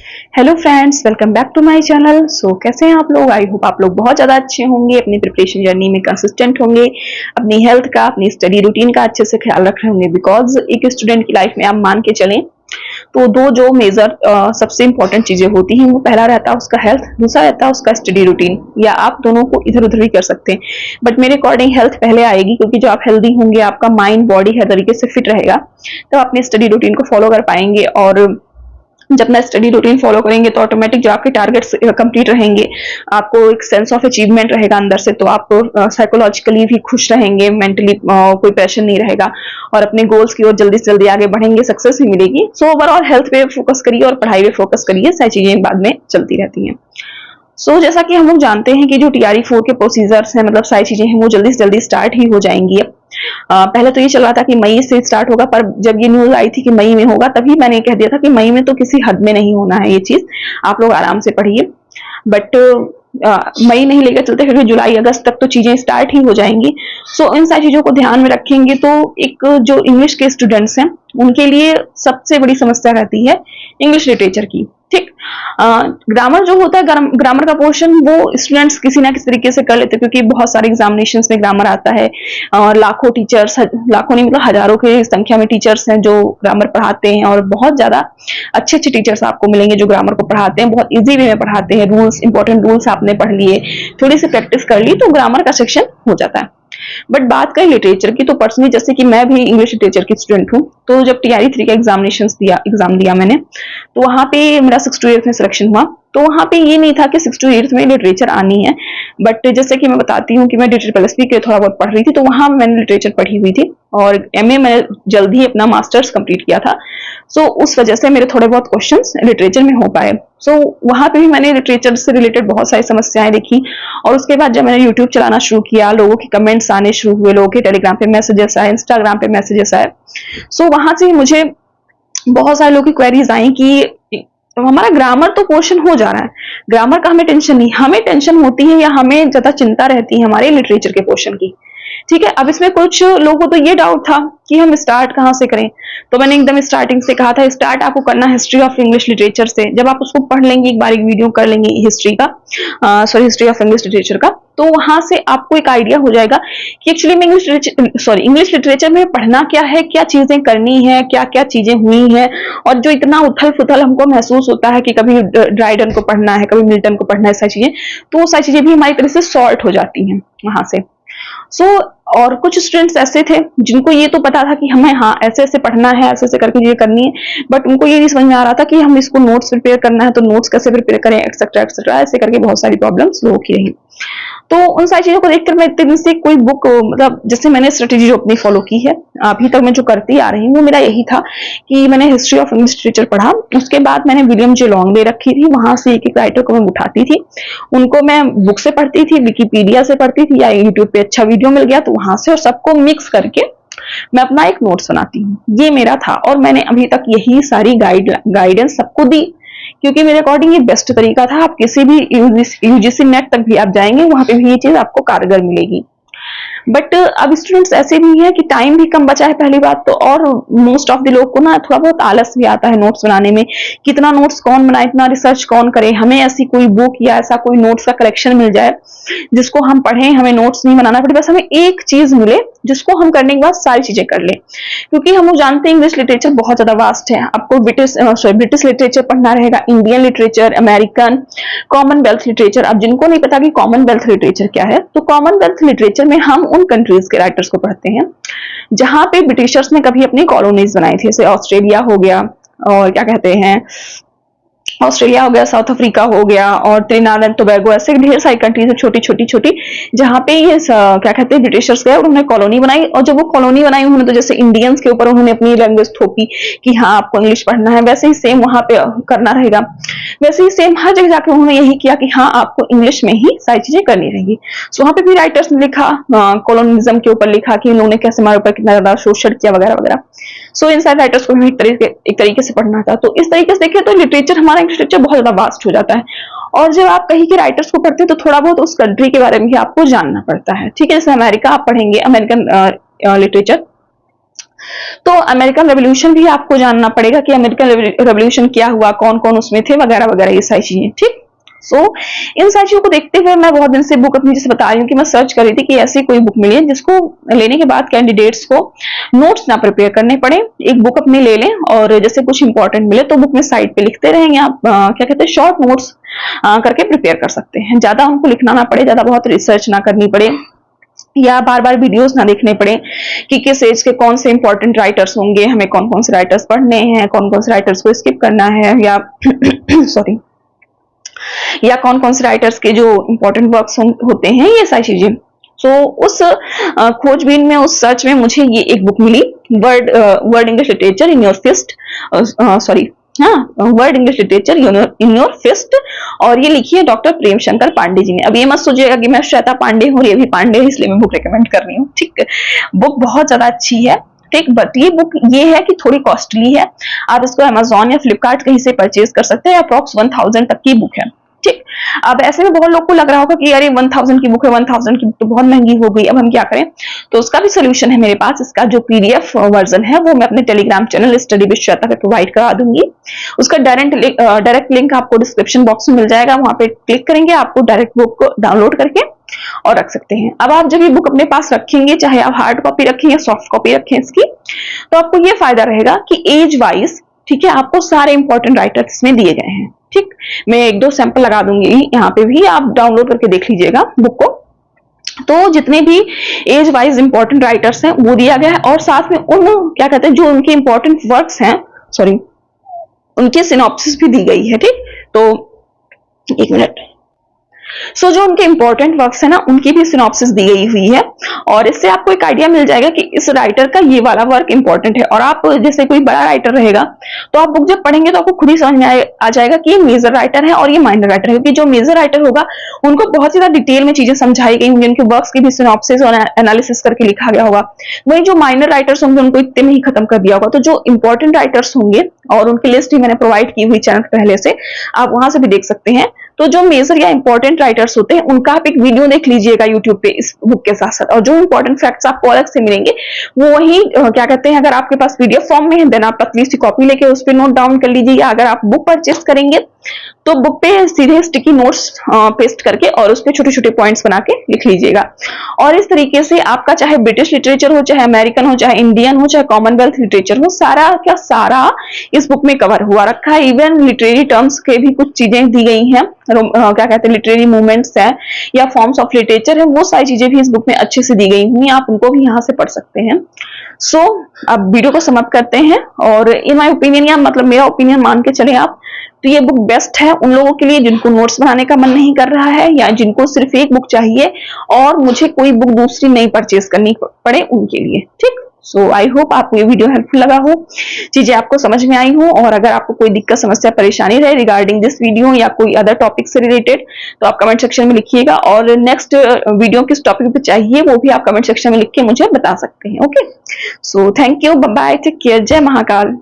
Hello friends, welcome back to my channel. कैसे हैं आप लोग? आई होप आप लोग बहुत ज़्यादा अच्छे होंगे, अपनी प्रिपरेशन जर्नी में कंसिस्टेंट होंगे, अपनी हेल्थ का, अपनी स्टडी रूटीन का अच्छे से ख्याल रख रहे होंगे। बिकॉज एक स्टूडेंट की लाइफ में आप मान के चलें तो दो जो मेजर सबसे इंपॉर्टेंट चीजें होती हैं, वो पहला रहता है उसका हेल्थ, दूसरा रहता है उसका स्टडी रूटीन। या आप दोनों को इधर उधर भी कर सकते हैं, बट मेरे अकॉर्डिंग हेल्थ पहले आएगी, क्योंकि जो आप हेल्दी होंगे, आपका माइंड बॉडी हर तरीके से फिट रहेगा, तो आप अपने स्टडी रूटीन को फॉलो कर पाएंगे। और जब अपना स्टडी रूटीन फॉलो करेंगे तो ऑटोमेटिक जो आपके टारगेट्स कंप्लीट रहेंगे, आपको एक सेंस ऑफ अचीवमेंट रहेगा अंदर से, तो आप साइकोलॉजिकली भी खुश रहेंगे, मेंटली कोई प्रेशर नहीं रहेगा, और अपने गोल्स की ओर जल्दी से जल्दी आगे बढ़ेंगे, सक्सेस भी मिलेगी। सो ओवरऑल हेल्थ पे फोकस करिए और पढ़ाई पे फोकस करिए, सारी चीजें बाद में चलती रहती हैं। जैसा कि हम लोग जानते हैं कि जो TRE 4 के प्रोसीजर्स हैं, मतलब सारी चीजें हैं, वो जल्दी से जल्दी स्टार्ट ही हो जाएंगी अब। पहले तो ये चल रहा था कि मई से स्टार्ट होगा, पर जब ये न्यूज आई थी कि मई में होगा, तभी मैंने कह दिया था कि मई में तो किसी हद में नहीं होना है ये चीज, आप लोग आराम से पढ़िए। बट मई नहीं लेकर चलते, फिर भी जुलाई अगस्त तक तो चीजें स्टार्ट ही हो जाएंगी। इन सारी चीजों को ध्यान में रखेंगे तो एक जो इंग्लिश के स्टूडेंट्स हैं, उनके लिए सबसे बड़ी समस्या रहती है इंग्लिश लिटरेचर की। ठीक, ग्रामर जो होता है, ग्रामर का पोर्शन, वो स्टूडेंट्स किसी ना किसी तरीके से कर लेते हैं, क्योंकि बहुत सारे एग्जामिनेशन में ग्रामर आता है, और लाखों टीचर्स, लाखों नहीं मतलब हजारों की संख्या में टीचर्स हैं जो ग्रामर पढ़ाते हैं, और बहुत ज्यादा अच्छे अच्छे टीचर्स आपको मिलेंगे जो ग्रामर को पढ़ाते हैं, बहुत इजी वे में पढ़ाते हैं। रूल्स, इंपॉर्टेंट रूल्स आपने पढ़ लिए, थोड़ी सी प्रैक्टिस कर ली, तो ग्रामर का सेक्शन हो जाता है। बट बात करें लिटरेचर की, तो पर्सनली जैसे कि मैं भी इंग्लिश लिटरेचर की स्टूडेंट हूँ, तो जब TRE 3 का एग्जाम दिया मैंने, तो वहां पे मेरा 6 to 8 में सिलेक्शन हुआ। तो वहां पे ये नहीं था कि 6 to 8 में लिटरेचर आनी है, बट जैसे कि मैं बताती हूँ कि मैं DTPLSP के थोड़ा बहुत पढ़ रही थी, तो वहां मैंने लिटरेचर पढ़ी हुई थी, और MA मैंने जल्द ही अपना मास्टर्स कंप्लीट किया था। उस वजह से मेरे थोड़े बहुत क्वेश्चंस लिटरेचर में हो पाए। वहां पे भी मैंने लिटरेचर से रिलेटेड बहुत सारी समस्याएं देखी, और उसके बाद जब मैंने यूट्यूब चलाना शुरू किया, लोगों के कमेंट्स आने शुरू हुए, लोगों के टेलीग्राम पे मैसेजेस आए, इंस्टाग्राम पे मैसेजेस आए। वहां से मुझे बहुत सारे लोगों की क्वेरीज आई कि हमारा ग्रामर तो पोर्शन हो जा रहा है, ग्रामर का हमें टेंशन नहीं, हमें टेंशन होती है या हमें ज्यादा चिंता रहती है हमारे लिटरेचर के पोर्शन की। ठीक है, अब इसमें कुछ लोगों को तो ये डाउट था कि हम स्टार्ट कहाँ से करें। तो मैंने एकदम स्टार्टिंग से कहा था, स्टार्ट आपको करना हिस्ट्री ऑफ इंग्लिश लिटरेचर से। जब आप उसको पढ़ लेंगे, एक बार एक वीडियो कर लेंगे हिस्ट्री का, हिस्ट्री ऑफ इंग्लिश लिटरेचर का, तो वहां से आपको एक आइडिया हो जाएगा कि एक्चुअली में इंग्लिश लिटरेचर में पढ़ना क्या है, क्या चीजें करनी है, क्या क्या चीजें हुई हैं। और जो इतना उथल पुथल हमको महसूस होता है कि कभी ड्राइडन को पढ़ना है, कभी मिल्टन को पढ़ना है, सारी चीजें, तो वो सारी चीजें भी हमारी तरह से सॉर्ट हो जाती हैं वहां से। और कुछ स्टूडेंट्स ऐसे थे जिनको ये तो पता था कि हमें हाँ ऐसे ऐसे पढ़ना है, ऐसे ऐसे करके ये करनी है, बट उनको ये नहीं समझ में आ रहा था कि हम इसको नोट्स प्रिपेयर करना है, तो नोट्स कैसे प्रिपेयर करें, एक्सेट्रा एक्सेट्रा, ऐसे करके बहुत सारी प्रॉब्लम्स लोगों की रही। तो उन सारी चीजों को देखकर मैं इतने दिन से कोई बुक, मतलब जैसे मैंने स्ट्रेटेजी जो अपनी फॉलो की है अभी तक, मैं जो करती आ रही हूँ, वो मेरा यही था कि मैंने हिस्ट्री ऑफ इंग्लिश लिटरेचर पढ़ा, उसके बाद मैंने विलियम जे लॉन्ग ले रखी थी, वहां से एक एक राइटर को मैं उठाती थी, उनको मैं बुक से पढ़ती थी, विकीपीडिया से पढ़ती थी, या यूट्यूब पे अच्छा वीडियो मिल गया तो वहां से, और सबको मिक्स करके मैं अपना एक नोट्स बनाती हूँ। ये मेरा था, और मैंने अभी तक यही सारी गाइडेंस सबको दी, क्योंकि मेरे अकॉर्डिंग ये बेस्ट तरीका था। आप किसी भी UGC नेट तक भी आप जाएंगे, वहां पे भी ये चीज आपको कारगर मिलेगी। बट अब स्टूडेंट्स ऐसे भी हैं कि टाइम भी कम बचा है पहली बात तो, और मोस्ट ऑफ द लोग को ना थोड़ा बहुत आलस भी आता है नोट्स बनाने में। कितना नोट्स कौन बनाए, इतना रिसर्च कौन करे, हमें ऐसी कोई बुक या ऐसा कोई नोट्स का कलेक्शन मिल जाए जिसको हम पढ़ें, हमें नोट्स नहीं बनाना पड़े, बस हमें एक चीज मिले जिसको हम करने के बाद सारी चीजें कर लें। क्योंकि हम लोग जानते हैं इंग्लिश लिटरेचर बहुत ज्यादा वास्ट है। आपको ब्रिटिश लिटरेचर पढ़ना रहेगा, Indian literature, American, Commonwealth literature. अब जिनको नहीं पता कि कॉमनवेल्थ लिटरेचर क्या है, तो कॉमनवेल्थ लिटरेचर में हम उन कंट्रीज के राइटर्स को पढ़ते हैं जहां पे ब्रिटिशर्स ने कभी अपनी कॉलोनीज बनाई थी, जैसे ऑस्ट्रेलिया हो गया, और क्या कहते हैं, ऑस्ट्रेलिया हो गया, साउथ अफ्रीका हो गया, और त्रिनाद एंड टोबैगो, ऐसे ढेर सारी कंट्रीज है छोटी छोटी छोटी, जहां पे ये क्या कहते हैं ब्रिटिशर्स गए और उन्होंने कॉलोनी बनाई। और जब वो कॉलोनी बनाई, उन्होंने तो जैसे इंडियंस के ऊपर उन्होंने अपनी लैंग्वेज थोपी कि हाँ आपको इंग्लिश पढ़ना है, वैसे ही सेम वहां पे करना रहेगा। वैसे ही सेम हर जगह जाके उन्होंने यही किया कि हाँ आपको इंग्लिश में ही सारी चीजें करनी रहेगी। वहां पे भी राइटर्स ने लिखा, कॉलोनिज्म के ऊपर लिखा कि इन लोगों ने कैसे हमारे ऊपर कितना ज्यादा शोषण किया वगैरह वगैरह। इन सारे राइटर्स को भी एक तरीके से पढ़ना था। तो इस तरीके से देखिए तो लिटरेचर, हमारा इंग्लिश लिटरेचर बहुत ज्यादा वास्ट हो जाता है। और जब आप कहीं के राइटर्स को पढ़ते हैं तो थोड़ा बहुत उस कंट्री के बारे में भी आपको जानना पड़ता है। ठीक है, जैसे अमेरिका आप पढ़ेंगे, अमेरिकन लिटरेचर, तो अमेरिकन रेवोल्यूशन भी आपको जानना पड़ेगा कि अमेरिकन रेवोल्यूशन क्या हुआ, कौन कौन उसमें थे, वगैरह वगैरह, ये सारी चीजें। ठीक, इन सारी चीजों को देखते हुए मैं बहुत दिन से बुक अपनी जैसे बता रही हूँ कि मैं सर्च कर रही थी कि ऐसी कोई बुक मिली है जिसको लेने के बाद कैंडिडेट्स को नोट्स ना प्रिपेयर करने पड़े, एक बुक अपनी ले लें और जैसे कुछ इंपॉर्टेंट मिले तो बुक में साइड पे लिखते रहें, या क्या कहते हैं शॉर्ट नोट्स करके प्रिपेयर कर सकते हैं। ज्यादा उनको लिखना ना पड़े, ज्यादा बहुत रिसर्च ना करनी पड़े, या बार बार वीडियोस ना देखने पड़े कि किस एज के कौन से इंपॉर्टेंट राइटर्स होंगे, हमें कौन कौन से राइटर्स पढ़ने हैं, कौन कौन से राइटर्स को स्किप करना है, या सॉरी या कौन कौन से राइटर्स के जो इंपॉर्टेंट वर्क्स होते हैं, ये सारी चीजें। उस खोजबीन में, उस सर्च में मुझे ये एक बुक मिली, word English literature in your fist, sorry हाँ, word English literature in your fist, और ये लिखी है डॉक्टर प्रेम शंकर पांडे जी ने। अब ये मत सोचिएगा कि मैं श्वेता पांडे हूँ, ये भी पांडे है, इसलिए मैं बुक रिकमेंड कर रही हूँ। ठीक, बुक बहुत ज्यादा अच्छी है। ठीक, बट ये बुक ये है कि थोड़ी कॉस्टली है। आप इसको अमेजोन या फ्लिपकार्ट कहीं से परचेज कर सकते हैं। अप्रॉक्स 1000 तक की बुक है। ठीक, अब ऐसे में बहुत लोग को लग रहा होगा कि अरे 1000 की बुक है, 1000 की बुक तो बहुत महंगी हो गई, अब हम क्या करें? तो उसका भी सोल्यूशन है मेरे पास। इसका जो पीडीएफ वर्जन है वो मैं अपने Telegram channel study with Shweta पे प्रोवाइड करा दूंगी। उसका डायरेक्ट लिंक आपको डिस्क्रिप्शन बॉक्स में मिल जाएगा, वहां पे क्लिक करेंगे, आपको डायरेक्ट बुक को डाउनलोड करके और रख सकते हैं। अब आप जब ये बुक अपने पास रखेंगे, चाहे आप हार्ड कॉपी रखें या सॉफ्ट कॉपी रखें इसकी, तो आपको ये फायदा रहेगा कि एज वाइज, ठीक है, आपको सारे इंपॉर्टेंट राइटर्स इसमें दिए गए हैं। ठीक, मैं एक दो सैंपल लगा दूंगी, यहाँ पे भी आप डाउनलोड करके देख लीजिएगा बुक को। तो जितने भी एज वाइज इंपॉर्टेंट राइटर्स हैं वो दिया गया है, और साथ में उन क्या कहते हैं जो उनके इंपॉर्टेंट वर्क्स हैं, सॉरी, उनकी सिनॉप्सिस भी दी गई है। ठीक, तो एक मिनट। जो उनके इंपॉर्टेंट वर्क्स है ना, उनकी भी सिनॉप्सिस दी गई हुई है, और इससे आपको एक आइडिया मिल जाएगा कि इस राइटर का ये वाला वर्क इंपॉर्टेंट है। और आप जैसे कोई बड़ा राइटर रहेगा तो आप बुक जब पढ़ेंगे तो आपको खुद ही समझ में आ जाएगा कि ये मेजर राइटर है और ये माइनर राइटर है, क्योंकि जो मेजर राइटर होगा उनको बहुत ज्यादा डिटेल में चीजें समझाई गई होंगी, उनके वर्क्स की भी सिनॉप्सिस और एनालिसिस करके लिखा गया होगा। वही जो माइनर राइटर्स होंगे उनको इतने में ही खत्म कर दिया होगा। तो जो इंपॉर्टेंट राइटर्स होंगे, और उनकी लिस्ट भी मैंने प्रोवाइड की हुई चैनल पहले से, आप वहां से भी देख सकते हैं। तो जो मेजर या इंपॉर्टेंट राइटर्स होते हैं उनका आप एक वीडियो देख लीजिएगा यूट्यूब पे इस बुक के साथ साथ, और जो इंपॉर्टेंट फैक्ट्स आपको अलग से मिलेंगे वो वही क्या कहते हैं, अगर आपके पास पीडीएफ फॉर्म में है देन आप पतली सी कॉपी लेके उस पर नोट डाउन कर लीजिए, या अगर आप बुक परचेस करेंगे तो बुक पे सीधे स्टिकी नोट्स पेस्ट करके और उस पर छोटे छोटे पॉइंट्स बना के लिख लीजिएगा। और इस तरीके से आपका चाहे ब्रिटिश लिटरेचर हो, चाहे अमेरिकन हो, चाहे इंडियन हो, चाहे कॉमनवेल्थ लिटरेचर हो, सारा क्या सारा इस बुक में कवर हुआ रखा है। इवन लिटरेरी टर्म्स के भी कुछ चीजें दी गई हैं, क्या कहते हैं लिटरेरी मूवमेंट्स है या फॉर्म्स ऑफ लिटरेचर है, वो सारी चीजें भी इस बुक में अच्छे से दी गई हुई हैं, आप उनको भी यहाँ से पढ़ सकते हैं। अब वीडियो को समाप्त करते हैं, और इन माय ओपिनियन, या मतलब मेरा ओपिनियन मान के चले आप, तो ये बुक बेस्ट है उन लोगों के लिए जिनको नोट्स बनाने का मन नहीं कर रहा है, या जिनको सिर्फ एक बुक चाहिए और मुझे कोई बुक दूसरी नहीं परचेज करनी पड़े उनके लिए। ठीक, आई होप आपको ये वीडियो हेल्पफुल लगा हो, चीजें आपको समझ में आई हो। और अगर आपको कोई दिक्कत, समस्या, परेशानी रहे रिगार्डिंग दिस वीडियो या कोई अदर टॉपिक से रिलेटेड, तो आप कमेंट सेक्शन में लिखिएगा, और नेक्स्ट वीडियो किस टॉपिक पे चाहिए वो भी आप कमेंट सेक्शन में लिख के मुझे बता सकते हैं। Okay, thank you, bye bye, take care, जय महाकाल।